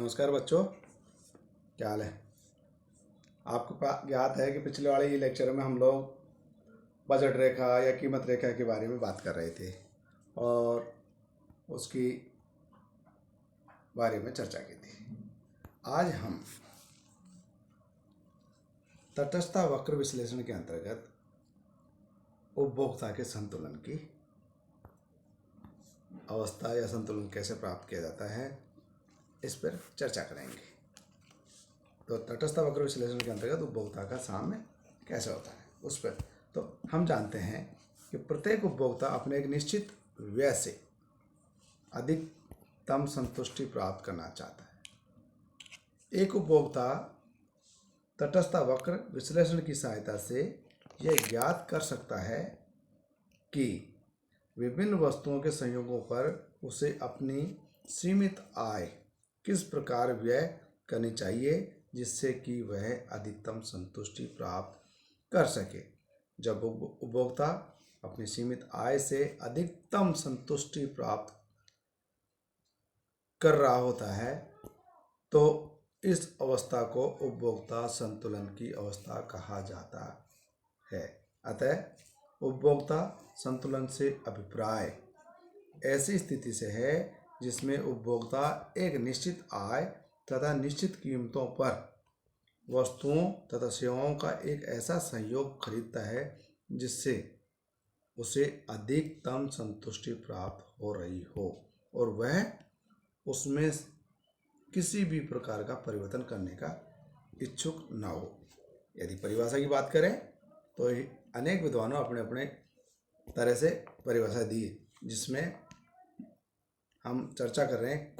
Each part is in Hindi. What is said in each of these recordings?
नमस्कार बच्चों, क्या हाल है। आपको याद है कि पिछले वाले लेक्चर में हम लोग बजट रेखा या कीमत रेखा के बारे में बात कर रहे थे और उसकी बारे में चर्चा की थी। आज हम तटस्थता वक्र विश्लेषण के अंतर्गत उपभोक्ता के संतुलन की अवस्था या संतुलन कैसे प्राप्त किया जाता है, इस पर चर्चा करेंगे। तो तटस्थ वक्र विश्लेषण के अंतर्गत उपभोक्ता का साम्य कैसे होता है उस पर तो हम जानते हैं कि प्रत्येक उपभोक्ता अपने एक निश्चित व्यय से अधिकतम संतुष्टि प्राप्त करना चाहता है। एक उपभोक्ता तटस्थ वक्र विश्लेषण की सहायता से यह ज्ञात कर सकता है कि विभिन्न वस्तुओं के संयोगों पर उसे अपनी सीमित आय किस प्रकार व्यय करनी चाहिए जिससे कि वह अधिकतम संतुष्टि प्राप्त कर सके। जब उपभोक्ता अपनी सीमित आय से अधिकतम संतुष्टि प्राप्त कर रहा होता है तो इस अवस्था को उपभोक्ता संतुलन की अवस्था कहा जाता है। अतः उपभोक्ता संतुलन से अभिप्राय ऐसी स्थिति से है जिसमें उपभोक्ता एक निश्चित आय तथा निश्चित कीमतों पर वस्तुओं तथा सेवाओं का एक ऐसा संयोग खरीदता है जिससे उसे अधिकतम संतुष्टि प्राप्त हो रही हो और वह उसमें किसी भी प्रकार का परिवर्तन करने का इच्छुक न हो। यदि परिभाषा की बात करें तो अनेक विद्वानों अपने अपने तरह से परिभाषा दी, जिसमें हम चर्चा कर रहे हैं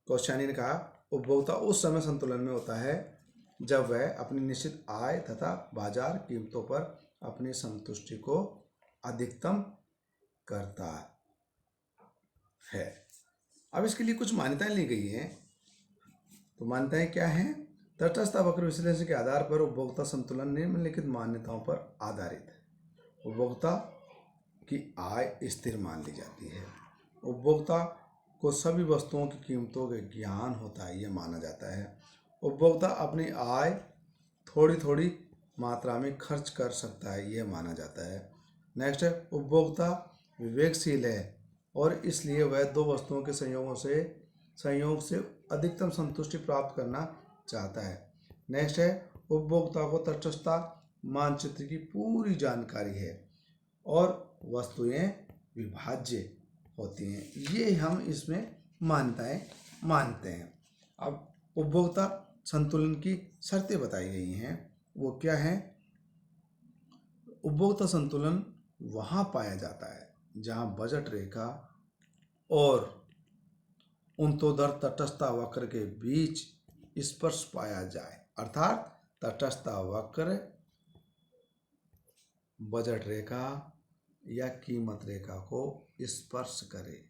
कोश्यानी ने कहा उपभोक्ता उस समय संतुलन में होता है जब वह अपनी निश्चित आय तथा बाजार कीमतों पर अपनी संतुष्टि को अधिकतम करता है। अब इसके लिए कुछ मान्यताएं ली गई हैं। तो मान्यताएं क्या हैं? तटस्थ वक्र विश्लेषण के आधार पर उपभोक्ता संतुलन निम्नलिखित मान्यताओं पर आधारित है। उपभोक्ता की आय स्थिर मान ली जाती है। उपभोक्ता को सभी वस्तुओं की कीमतों का ज्ञान होता है, यह माना जाता है। उपभोक्ता अपनी आय थोड़ी थोड़ी मात्रा में खर्च कर सकता है, यह माना जाता है। नेक्स्ट है, उपभोक्ता विवेकशील है और इसलिए वह दो वस्तुओं के संयोग से अधिकतम संतुष्टि प्राप्त करना चाहता है। नेक्स्ट है, उपभोक्ता को तटस्थता मानचित्र की पूरी जानकारी है और वस्तुएं विभाज्य होती हैं। ये हम इसमें मान्यताएं मानते हैं। अब उपभोक्ता संतुलन की शर्तें बताई गई हैं, वो क्या हैं? उपभोक्ता संतुलन वहाँ पाया जाता है जहाँ बजट रेखा और उन्तोदर तटस्थता वक्र के बीच स्पर्श पाया जाए, अर्थात तटस्थता वक्र बजट रेखा या कीमत रेखा को स्पर्श करे।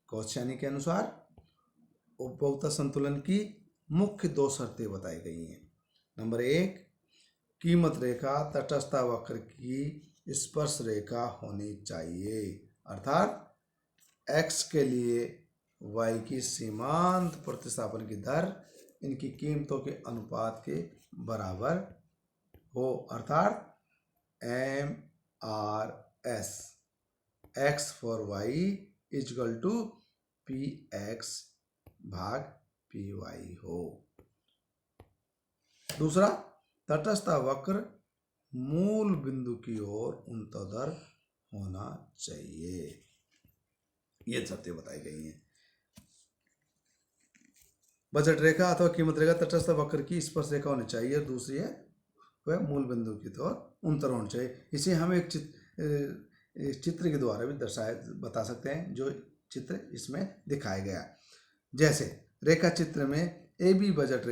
कोश्यानी के अनुसार उपभोक्ता संतुलन की मुख्य दो शर्तें बताई गई हैं। नंबर 1, कीमत रेखा तटस्थता वक्र की स्पर्श रेखा होनी चाहिए, अर्थात x के लिए y की सीमांत प्रतिस्थापन की दर इनकी कीमतों के अनुपात के बराबर हो, अर्थात MRS x for y equal to PX भाग PY हो। दूसरा, तटस्थ वक्र मूल बिंदु की ओर उन्तोदर होना चाहिए। ये शर्तें बताई गई हैं। बजट रेखा अथवा कीमत रेखा तटस्थ वक्र की स्पर्श रेखा होनी चाहिए और दूसरी है वह मूल बिंदु की ओर उन्तोदर होना चाहिए। इसे हम एक चित्र के द्वारा भी बता सकते हैं, जो चित्र इसमें दिखाया गया। जैसे रेखा चित्र में AB बजट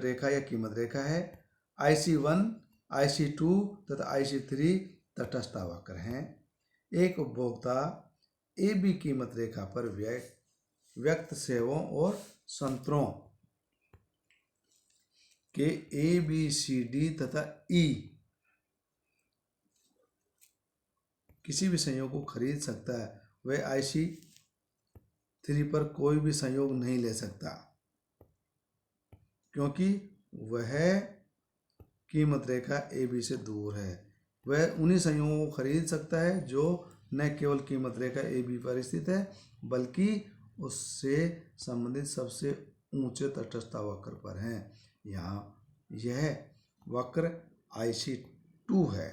रेखा या कीमत रेखा है, IC1, IC2 तथा IC3 तटस्थ वक्र हैं। एक उपभोक्ता AB कीमत रेखा पर व्यक्त सेवाओं और संतरों के ABCD तथा E किसी भी संयोग को खरीद सकता है। वह 3 पर कोई भी संयोग नहीं ले सकता, क्योंकि वह कीमत रेखा ए बी से दूर है। वह उन्हीं संयोगों को खरीद सकता है जो न केवल कीमत रेखा ए बी पर स्थित है, बल्कि उससे संबंधित सबसे ऊंचे तटस्थता वक्र पर हैं। यहाँ यह वक्र IC2 है।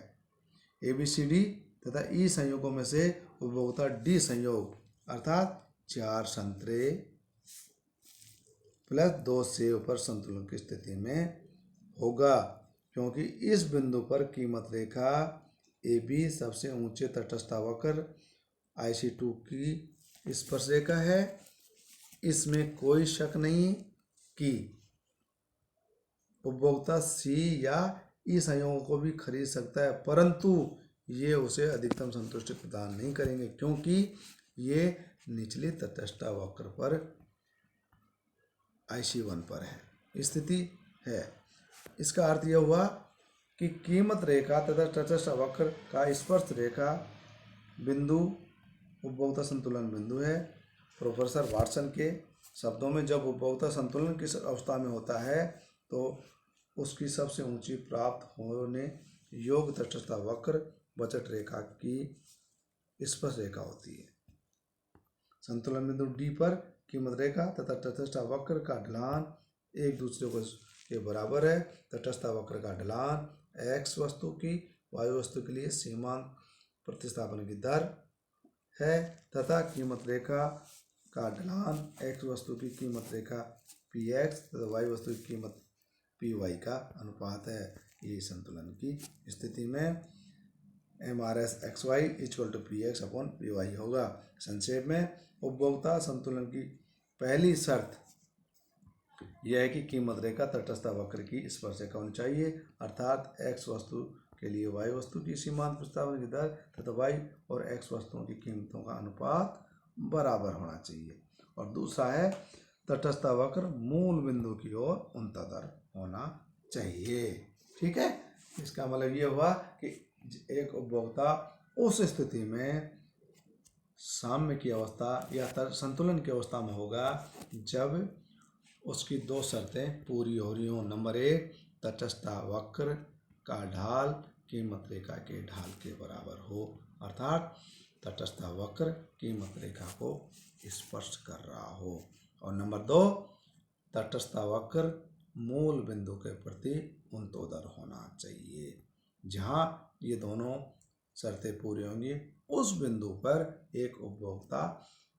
ABCD तथा ई संयोगों में से उपभोक्ता डी संयोग अर्थात 4 संतरे प्लस 2 सेब पर संतुलन की स्थिति में होगा, क्योंकि इस बिंदु पर कीमत रेखा ए बी सबसे ऊंचे तटस्थता वक्र IC2 की स्पर्श रेखा है। इसमें कोई शक नहीं कि उपभोक्ता सी या ई संयोगों को भी खरीद सकता है, परंतु ये उसे अधिकतम संतुष्टि प्रदान नहीं करेंगे, क्योंकि ये निचली तटस्थता वक्र पर IC1 पर है स्थिति है। इसका अर्थ यह हुआ कि कीमत रेखा तथा तटस्थ वक्र का स्पर्श रेखा बिंदु उपभोक्ता संतुलन बिंदु है। प्रोफेसर वाटसन के शब्दों में, जब उपभोक्ता संतुलन किस अवस्था में होता है तो उसकी सबसे ऊंची प्राप्त होने योग्य तटस्थता वक्र बजट रेखा की स्पर्श रेखा होती है। संतुलन बिंदु डी पर कीमत रेखा तथा तटस्थता वक्र का ढलान एक दूसरे के बराबर है। तटस्थता वक्र का ढलान x वस्तु की y वस्तु के लिए सीमांत प्रतिस्थापन की दर है तथा कीमत रेखा का ढलान x वस्तु की कीमत रेखा px तथा y वस्तु की कीमत py का अनुपात है। ये संतुलन की स्थिति में MRS/XY = PX/PY होगा। संक्षेप में, उपभोक्ता संतुलन की पहली शर्त यह है कि कीमत रेखा तटस्थता वक्र की स्पर्श रेखा होनी चाहिए, अर्थात x वस्तु के लिए y वस्तु की सीमांत प्रतिस्थापन की दर तथा y और x वस्तुओं की कीमतों का अनुपात बराबर होना चाहिए। और दूसरा है तटस्थता वक्र मूल बिंदु की ओर उन्नततर होना चाहिए। ठीक है, इसका मतलब ये हुआ कि एक उपभोक्ता उस स्थिति में साम्य की अवस्था या संतुलन की अवस्था में होगा जब उसकी 2 शर्तें पूरी हो रही हों। नंबर 1, तटस्थता वक्र का ढाल कीमत रेखा के ढाल के बराबर हो, अर्थात तटस्थता वक्र कीमत रेखा को स्पर्श कर रहा हो। और नंबर 2, तटस्थता वक्र मूल बिंदु के प्रति उन्नतोदर होना चाहिए। जहाँ ये दोनों शर्तें पूरी होंगी उस बिंदु पर एक उपभोक्ता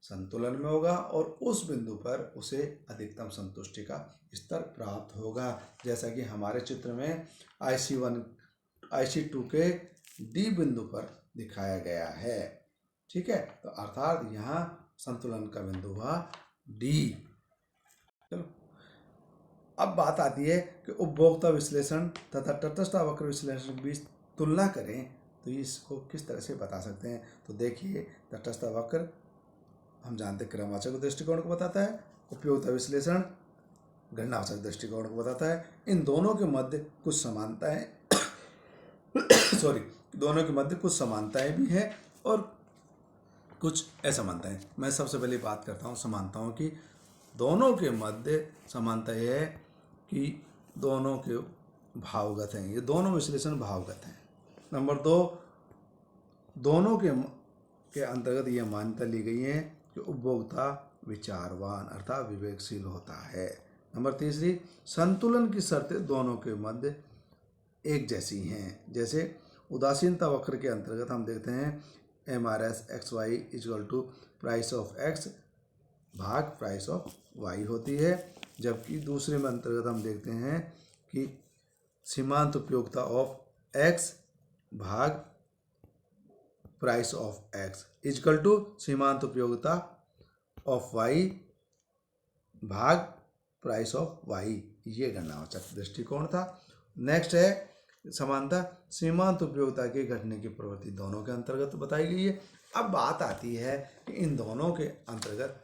संतुलन में होगा और उस बिंदु पर उसे अधिकतम संतुष्टि का स्तर प्राप्त होगा, जैसा कि हमारे चित्र में IC2 के डी बिंदु पर दिखाया गया है। ठीक है, तो अर्थात यहाँ संतुलन का बिंदु हुआ डी। चलो, अब बात आती है कि उपभोक्ता विश्लेषण तथा तटस्थता वक्र विश्लेषण के बीच तुलना करें तो इसको किस तरह से बता सकते हैं। तो देखिए, तटस्थता वक्र हम जानते हैं क्रमवाचक दृष्टिकोण को बताता है, उपयोगिता विश्लेषण गणनावाचक दृष्टिकोण को बताता है। इन दोनों के मध्य कुछ समानताएं दोनों के मध्य कुछ समानताएं भी हैं और कुछ असमानताएं। मैं सबसे पहले बात करता हूँ समानताओं की। दोनों के मध्य समानता यह है कि दोनों के भावगत हैं, ये दोनों विश्लेषण भावगत हैं। नंबर 2, दोनों के अंतर्गत यह मान्यता ली गई है कि उपभोक्ता विचारवान अर्थात विवेकशील होता है। नंबर 3, संतुलन की शर्तें दोनों के मध्य एक जैसी हैं। जैसे उदासीनता वक्र के अंतर्गत हम देखते हैं MRS/XY = प्राइस ऑफ x भाग प्राइस ऑफ y होती है, जबकि दूसरे में अंतर्गत हम देखते हैं कि सीमांत उपयोगिता ऑफ x भाग प्राइस ऑफ x = सीमांत उपयोगिता ऑफ y भाग प्राइस ऑफ y। ये गणनावाचक दृष्टिकोण था। नेक्स्ट है समानता सीमांत उपयोगिता के घटने की प्रवृत्ति दोनों के अंतर्गत बताई गई है। अब बात आती है कि इन दोनों के अंतर्गत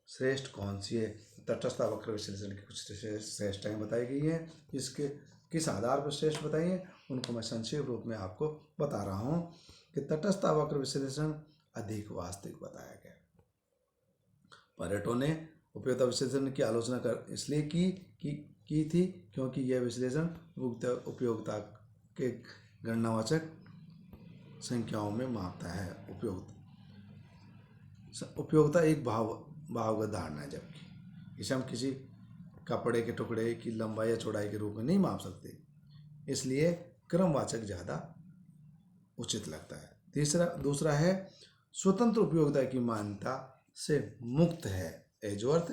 श्रेष्ठ कौन सी है। तटस्थता वक्र विश्लेषण की कुछ श्रेष्ठताएं बताई गई हैं, इसके किस आधार पर श्रेष्ठ बताई हैं उनको मैं संक्षेप रूप में आपको बता रहा हूँ कि तटस्थता वक्र विश्लेषण अधिक वास्तविक बताया गया। पैरेटो ने उपयोगिता विश्लेषण की आलोचना कर इसलिए की थी क्योंकि यह विश्लेषण उपयोगिता के गणनावाचक संख्याओं में मापता है। उपयोगिता एक भावगत धारणा है, जबकि इसे हम किसी कपड़े के टुकड़े की लंबाई या चौड़ाई के रूप में नहीं माप सकते, इसलिए क्रमवाचक ज़्यादा उचित लगता है। दूसरा है स्वतंत्र उपयोगिता की मान्यता से मुक्त है। एजवर्थ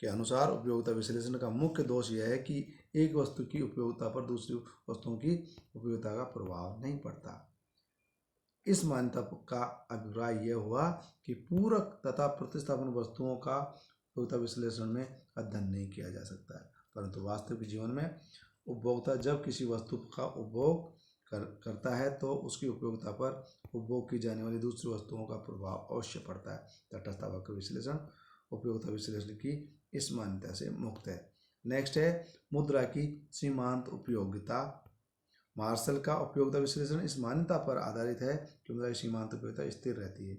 के अनुसार उपयोगिता विश्लेषण का मुख्य दोष यह है कि एक वस्तु की उपयोगिता पर दूसरी वस्तुओं की उपयोगिता का प्रभाव नहीं पड़ता। इस मान्यता का अभिप्राय यह हुआ कि पूरक तथा प्रतिस्थापन वस्तुओं का उपयोगिता विश्लेषण में अध्ययन नहीं किया जा सकता है, परंतु वास्तविक जीवन में उपभोक्ता जब किसी वस्तु का उपभोग करता है तो उसकी उपयोगिता पर उपभोग की जाने वाली दूसरी वस्तुओं का प्रभाव अवश्य पड़ता है। तटस्थ वक्र विश्लेषण उपयोगिता विश्लेषण की इस मान्यता से मुक्त है। नेक्स्ट है मुद्रा की सीमांत उपयोगिता। मार्शल का उपयोगिता विश्लेषण इस मान्यता पर आधारित है कि मुद्रा की सीमांत उपयोगिता स्थिर रहती है।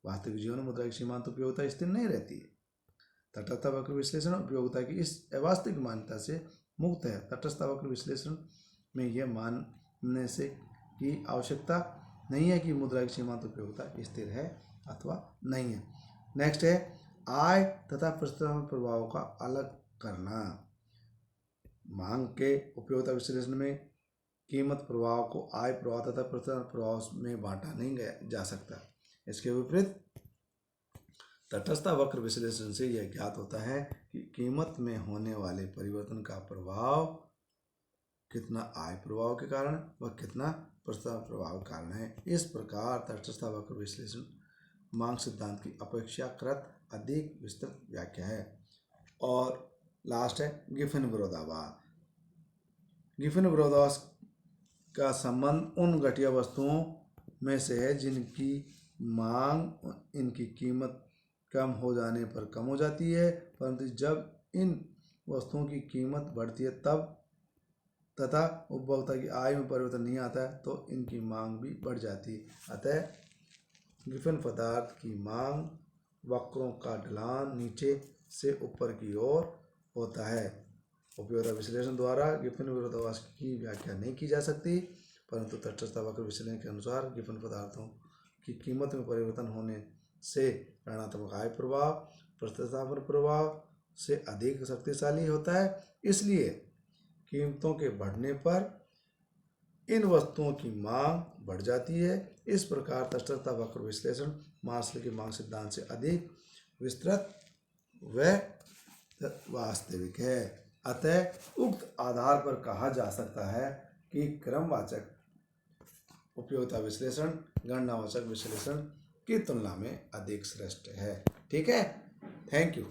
वास्तविक जीवन में मुद्रा की सीमांत उपयोगिता स्थिर नहीं रहती है। तटस्थ वक्र विश्लेषण उपयोगिता की इस अवास्तविक मान्यता से मुक्त है। तटस्थ वक्र विश्लेषण में यह मानने से की आवश्यकता नहीं है कि मुद्रा की सीमांत उपयोगिता स्थिर है अथवा नहीं है। नेक्स्ट है आय तथा प्रतिस्थापन प्रभावों का अलग करना। मांग के उपयोगिता विश्लेषण में कीमत प्रभाव को आय प्रभाव तथा प्रतिस्थापन प्रभाव में बांटा नहीं जा सकता। इसके विपरीत तटस्थ वक्र विश्लेषण से यह ज्ञात होता है कि कीमत में होने वाले परिवर्तन का प्रभाव कितना आय प्रभाव के कारण व कितना प्रतिस्थापन प्रभाव के कारण है। इस प्रकार तटस्थ वक्र विश्लेषण मांग सिद्धांत की अपेक्षाकृत अधिक विस्तृत व्याख्या है। और लास्ट है गिफिन विरोधाभास। गिफिन विरोधाभास का संबंध उन घटिया वस्तुओं में से है जिनकी मांग इनकी कीमत कम हो जाने पर कम हो जाती है, परंतु जब इन वस्तुओं की कीमत बढ़ती है तब तथा उपभोक्ता की आय में परिवर्तन नहीं आता है तो इनकी मांग भी बढ़ जाती है। अतः गिफिन पदार्थ की मांग वक्रों का ढलान नीचे से ऊपर की ओर होता है। उपयोगिता विश्लेषण द्वारा गिफिन विरोधाभास की व्याख्या नहीं की जा सकती, परंतु तटस्थ वक्र विश्लेषण के अनुसार गिफिन पदार्थों की कीमत में परिवर्तन होने से ऋणात्मक आय प्रभाव प्रतिस्थापन प्रभाव से अधिक शक्तिशाली होता है। इसलिए कीमतों के बढ़ने पर इन वस्तुओं की मांग बढ़ जाती है। इस प्रकार तटस्थ वक्र विश्लेषण मार्शल के मांग सिद्धांत से अधिक विस्तृत व वास्तविक है। अतः उक्त आधार पर कहा जा सकता है कि क्रमवाचक उपयोगिता विश्लेषण गणनावाचक विश्लेषण की तुलना में अधिक श्रेष्ठ है। ठीक है, थैंक यू।